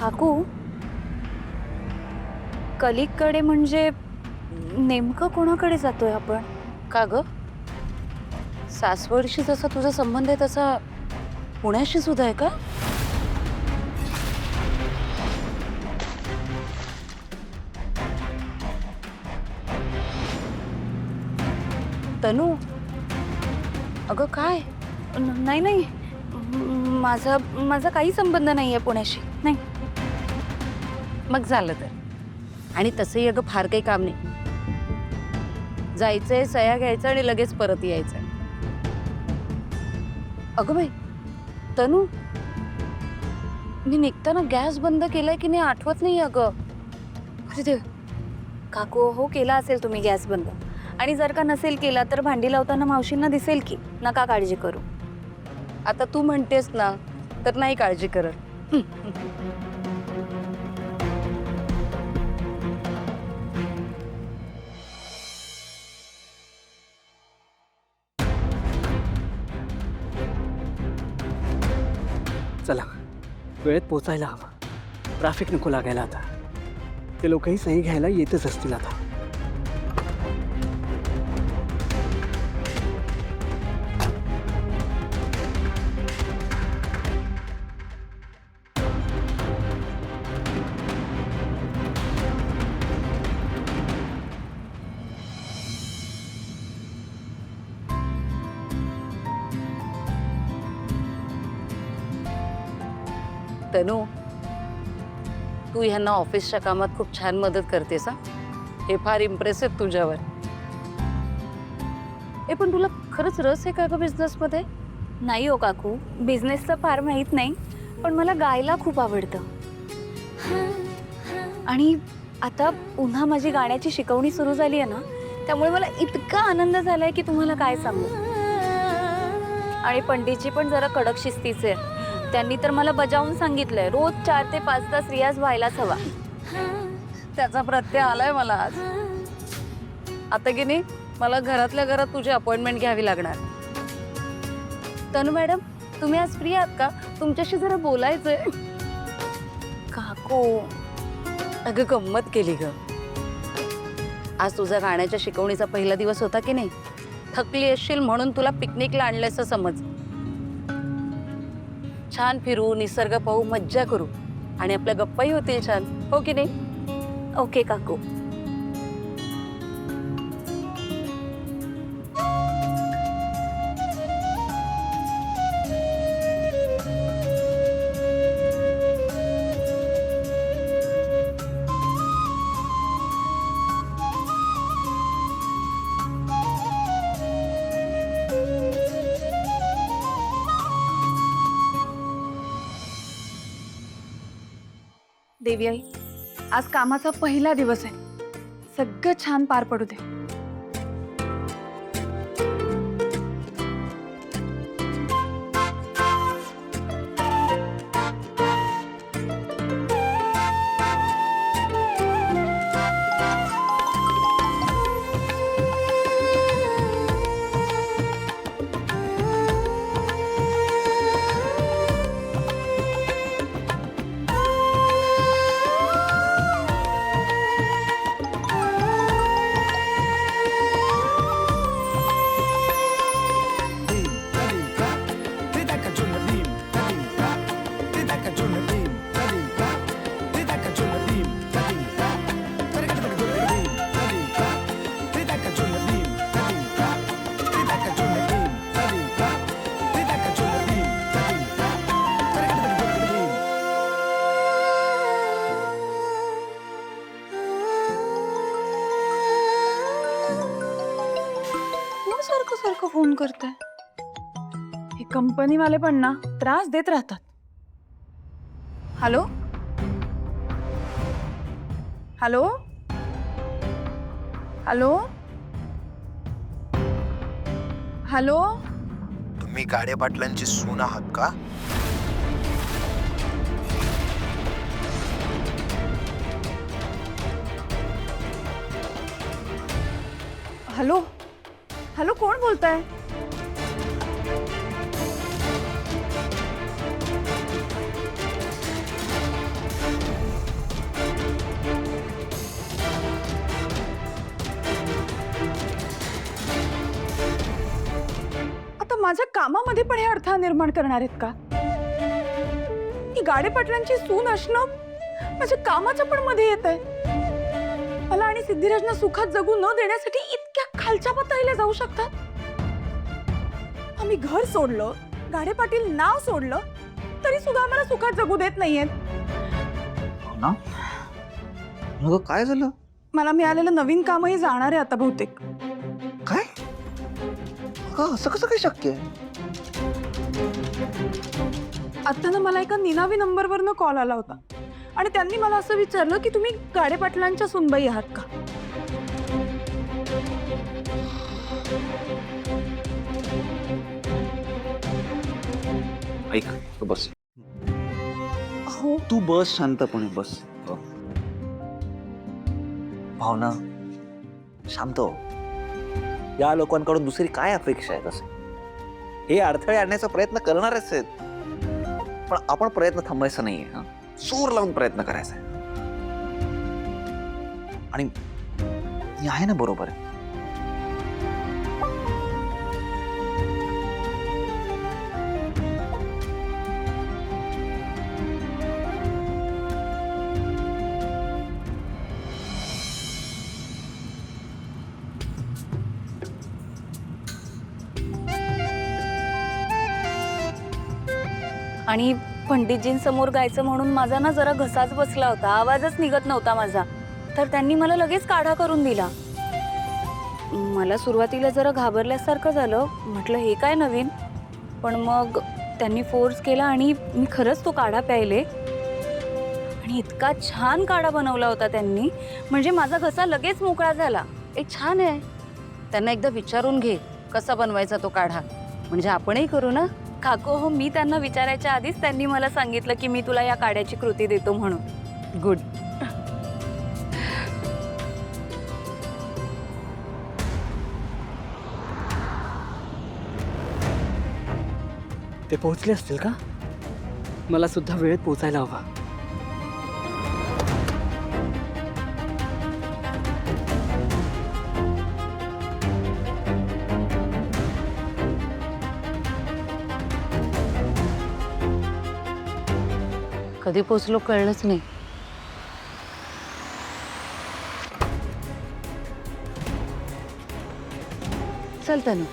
काकू, कलिककडे म्हणजे नेमकं कोणाकडे जातोय आपण? का ग? सासवडशी जसा तुझा संबंध आहे तसा पुण्याशी सुद्धा आहे का? तनू, अगं काय? नाही नाही, माझा माझा काही संबंध नाही आहे पुण्याशी. नाही. मग झालं तर. आणि तसंही अगं फार काही काम नाही. जायचंय, सह्या घ्यायचं आणि लगेच परत यायचंय. अगं बाई, तनू, मी निघताना गॅस बंद केलाय की नाही आठवत नाही अगं. अरे देव. काकू, हो केला असेल तुम्ही गॅस बंद. आणि जर का नसेल केला तर भांडी लावताना मावशींना दिसेल की. नका काळजी करू. आता तू म्हणतेस ना, तर नाही काळजी करत. चला, वेळेत पोचायला हवं. ट्रॅफिक नको लागायला आता. ते लोकही सही घ्यायला येतच असतील आता. तनू, तू ह्यांना ऑफिसच्या कामात खूप छान मदत करतेस. हे फार इम्प्रेसिव्ह तुझ्यावर. पण तुला खरंच रस आहे का ग बिझनेसमध्ये? नाही हो काकू, बिझनेसचं फार माहीत नाही, पण मला गायला खूप आवडतं. आणि आता पुन्हा माझी गाण्याची शिकवणी सुरू झाली आहे ना, त्यामुळे मला इतका आनंद झालाय की तुम्हाला काय सांगू. आणि पंडितजी पण जरा कडक शिस्तीचे आहेत. त्यांनी तर मला बजावून सांगितलंय, रोज 4 ते 5 तास रियाज व्हायलाच हवा. त्याचा प्रत्यय आलाय मला आज. आता की नाही, मला घरातल्या घरात तुझी अपॉइंटमेंट घ्यावी लागणार. तनू मॅडम, तुम्ही आज फ्री आहात का? तुमच्याशी जरा बोलायचंय. काकू, अगं गंमत केली ग. आज तुझा गाण्याच्या शिकवणीचा पहिला दिवस होता की नाही. थकली असशील म्हणून तुला पिकनिकला आणलंयस समज. छान फिरू, निसर्ग पाहू, मज्जा करू आणि आपल्या गप्पाही होतील छान, हो की नाही? ओके काकू. देवी आई, आज कामाचा पहिला दिवस आहे. सगळं छान पार पडू दे. सारखं सारखं फोन करताय. हे कंपनीवाले पण ना त्रास देत राहतात. Hello hello hello hello. तुम्ही गाडे पाटलांची सून आहात का? हॅलो हॅलो, कोण बोलताय? माझ्या कामामध्ये पण हे अडथळा निर्माण करणार आहेत का? ही गाडे पाटलांची सून असणं माझ्या कामाच्या पण मध्ये येत आहे. मला आणि सिद्धिराजना सुखात जगू न देण्यासाठी इतक्या खालच्या पातळीला जाऊ शकतात. आम्ही घर सोडलं, गाडे पाटील नाव सोडलं, तरी सुद्धा आम्हाला सुखात जगू देत नाहीयेत. ना मग काय झालं? मला मिळालेलं नवीन कामही जाणार आहे आता बहुतेक. काय असं कसं काय शक्य आहे? आता ना मला एका निनावी नंबरवरनं कॉल आला होता आणि त्यांनी मला असं विचारलं की तुम्ही गाडे पाटलांच्या सुनबाई आहात का? ऐक तू बस, हो. तू बस, शांतपणे बस. भावना शांत हो. या लोकांकडून दुसरी काय अपेक्षा आहेत? असे हे अडथळे आणण्याचा प्रयत्न करणारच आहेत, पण आपण प्रयत्न थांबायचा नाहीये. जोर लावून प्रयत्न करायचा आहे. आणि मी आहे ना बरोबर आहे. आणि पंडितजींसमोर गायचं म्हणून माझा ना जरा घसाच बसला होता, आवाजच निघत नव्हता माझा. तर त्यांनी मला लगेच काढा करून दिला. मला सुरुवातीला जरा घाबरल्यासारखं झालं, म्हटलं हे काय नवीन. पण मग त्यांनी फोर्स केला आणि मी खरंच तो काढा प्यायले. आणि इतका छान काढा बनवला होता त्यांनी, म्हणजे माझा घसा लगेच मोकळा झाला. छान आहे. त्यांना एकदा विचारून घे कसा बनवायचा तो काढा, म्हणजे आपणही करू ना. काको हो, मी त्यांना विचारायच्या आधीच त्यांनी मला सांगितलं की मी तुला या काढ्याची कृती देतो म्हणून. गुड. ते पोहोचले असतील का? मला सुद्धा वेळेत पोहोचायला हवा. कधी पोचलो कळलंच नाही. चल तनु.